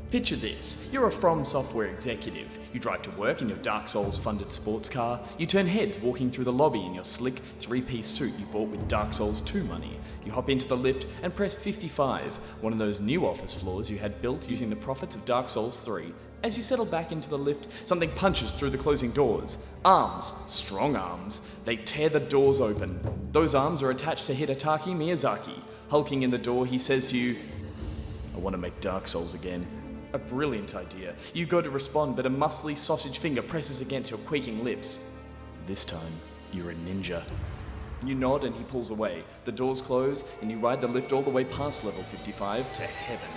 Picture this, you're a From Software executive. You drive to work in your Dark Souls funded sports car, you turn heads walking through the lobby in your slick 3-piece suit you bought with Dark Souls 2 money. You hop into the lift and press 55, one of those new office floors you had built using the profits of Dark Souls 3. As you settle back into the lift, something punches through the closing doors. Arms, strong arms. They tear the doors open. Those arms are attached to Hidetaki Miyazaki. Hulking in the door, he says to you, "I want to make Dark Souls again." A brilliant idea. You go to respond, but a muscly sausage finger presses against your quaking lips. This time, you're a ninja. You nod and he pulls away. The doors close, and you ride the lift all the way past level 55 to heaven.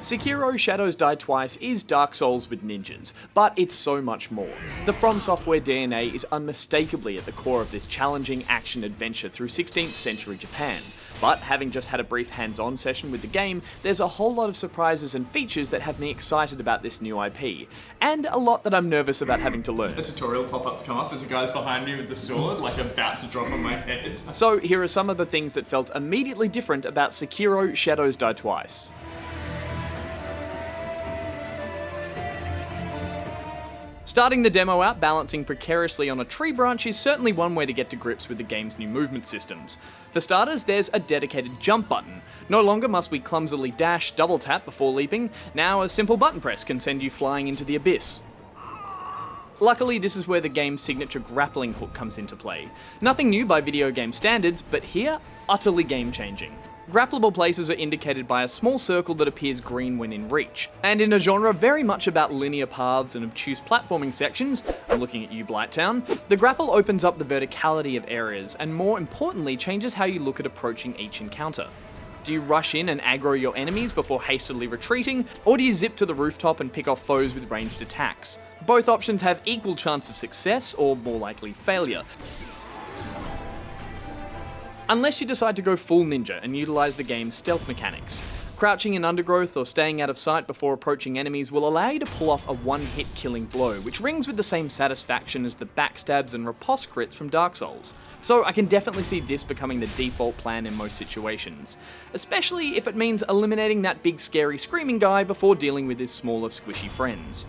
Sekiro Shadows Die Twice is Dark Souls with ninjas, but it's so much more. The From Software DNA is unmistakably at the core of this challenging action-adventure through 16th century Japan. But having just had a brief hands-on session with the game, there's a whole lot of surprises and features that have me excited about this new IP, and a lot that I'm nervous about having to learn. The tutorial pop-ups come up as the guy's behind me with the sword, like about to drop on my head. So here are some of the things that felt immediately different about Sekiro Shadows Die Twice. Starting the demo out balancing precariously on a tree branch is certainly one way to get to grips with the game's new movement systems. For starters, there's a dedicated jump button. No longer must we clumsily dash, double tap before leaping, now a simple button press can send you flying into the abyss. Luckily, this is where the game's signature grappling hook comes into play. Nothing new by video game standards, but here, utterly game-changing. Grappleable places are indicated by a small circle that appears green when in reach. And in a genre very much about linear paths and obtuse platforming sections, I'm looking at you Blighttown, the grapple opens up the verticality of areas and more importantly changes how you look at approaching each encounter. Do you rush in and aggro your enemies before hastily retreating, or do you zip to the rooftop and pick off foes with ranged attacks? Both options have equal chance of success, or more likely failure. Unless you decide to go full ninja and utilise the game's stealth mechanics. Crouching in undergrowth or staying out of sight before approaching enemies will allow you to pull off a one-hit killing blow, which rings with the same satisfaction as the backstabs and riposte crits from Dark Souls. So I can definitely see this becoming the default plan in most situations, especially if it means eliminating that big scary screaming guy before dealing with his smaller squishy friends.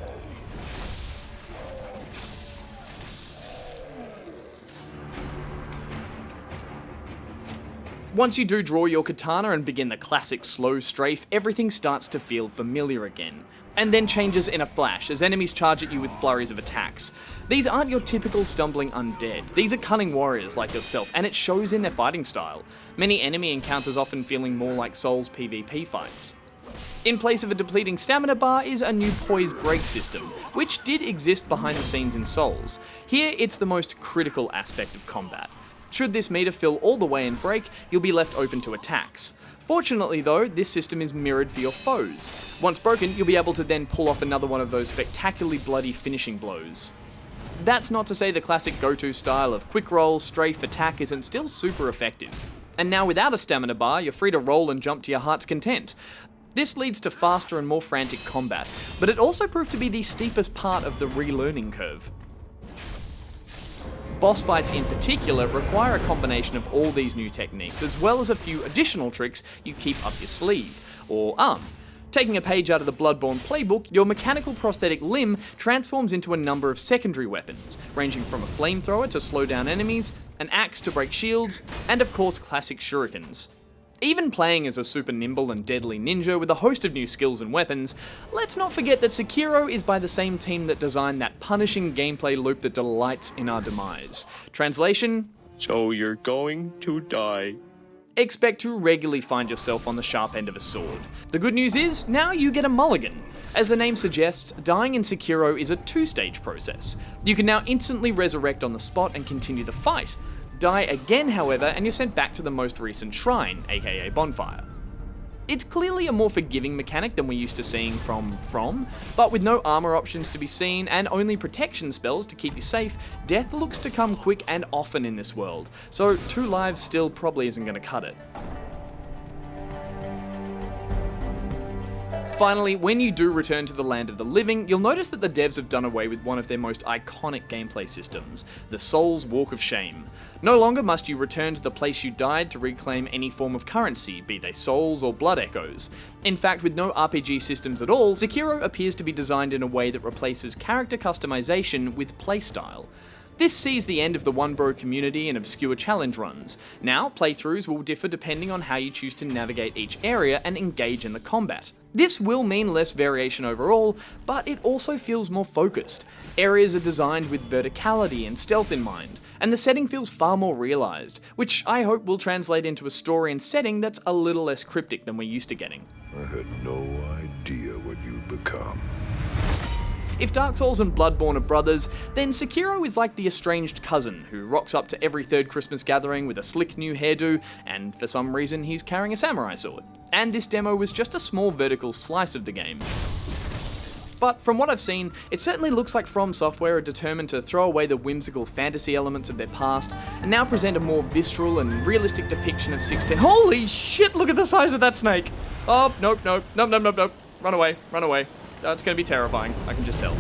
Once you do draw your katana and begin the classic slow strafe, everything starts to feel familiar again, and then changes in a flash as enemies charge at you with flurries of attacks. These aren't your typical stumbling undead, these are cunning warriors like yourself, and it shows in their fighting style. Many enemy encounters often feeling more like Souls PvP fights. In place of a depleting stamina bar is a new poise break system, which did exist behind the scenes in Souls. Here it's the most critical aspect of combat. Should this meter fill all the way and break, you'll be left open to attacks. Fortunately though, this system is mirrored for your foes. Once broken, you'll be able to then pull off another one of those spectacularly bloody finishing blows. That's not to say the classic go-to style of quick roll, strafe, attack isn't still super effective. And now without a stamina bar, you're free to roll and jump to your heart's content. This leads to faster and more frantic combat, but it also proved to be the steepest part of the relearning curve. Boss fights in particular require a combination of all these new techniques, as well as a few additional tricks you keep up your sleeve, or arm. Taking a page out of the Bloodborne playbook, your mechanical prosthetic limb transforms into a number of secondary weapons, ranging from a flamethrower to slow down enemies, an axe to break shields, and of course classic shurikens. Even playing as a super nimble and deadly ninja with a host of new skills and weapons, let's not forget that Sekiro is by the same team that designed that punishing gameplay loop that delights in our demise. Translation? So you're going to die. Expect to regularly find yourself on the sharp end of a sword. The good news is, now you get a mulligan. As the name suggests, dying in Sekiro is a two-stage process. You can now instantly resurrect on the spot and continue the fight. Die again, however, and you're sent back to the most recent shrine, aka bonfire. It's clearly a more forgiving mechanic than we're used to seeing from, but with no armor options to be seen and only protection spells to keep you safe, death looks to come quick and often in this world, so 2 lives still probably isn't going to cut it. Finally, when you do return to the land of the living, you'll notice that the devs have done away with one of their most iconic gameplay systems, the Soul's Walk of Shame. No longer must you return to the place you died to reclaim any form of currency, be they souls or blood echoes. In fact, with no RPG systems at all, Sekiro appears to be designed in a way that replaces character customization with playstyle. This sees the end of the One Bro community and obscure challenge runs. Now, playthroughs will differ depending on how you choose to navigate each area and engage in the combat. This will mean less variation overall, but it also feels more focused. Areas are designed with verticality and stealth in mind, and the setting feels far more realised, which I hope will translate into a story and setting that's a little less cryptic than we're used to getting. I had no idea what you'd become. If Dark Souls and Bloodborne are brothers, then Sekiro is like the estranged cousin who rocks up to every third Christmas gathering with a slick new hairdo, and for some reason he's carrying a samurai sword. And this demo was just a small vertical slice of the game. But from what I've seen, it certainly looks like From Software are determined to throw away the whimsical fantasy elements of their past, and now present a more visceral and realistic depiction of 16. Holy shit, look at the size of that snake! Oh, nope. Run away. It's gonna be terrifying, I can just tell.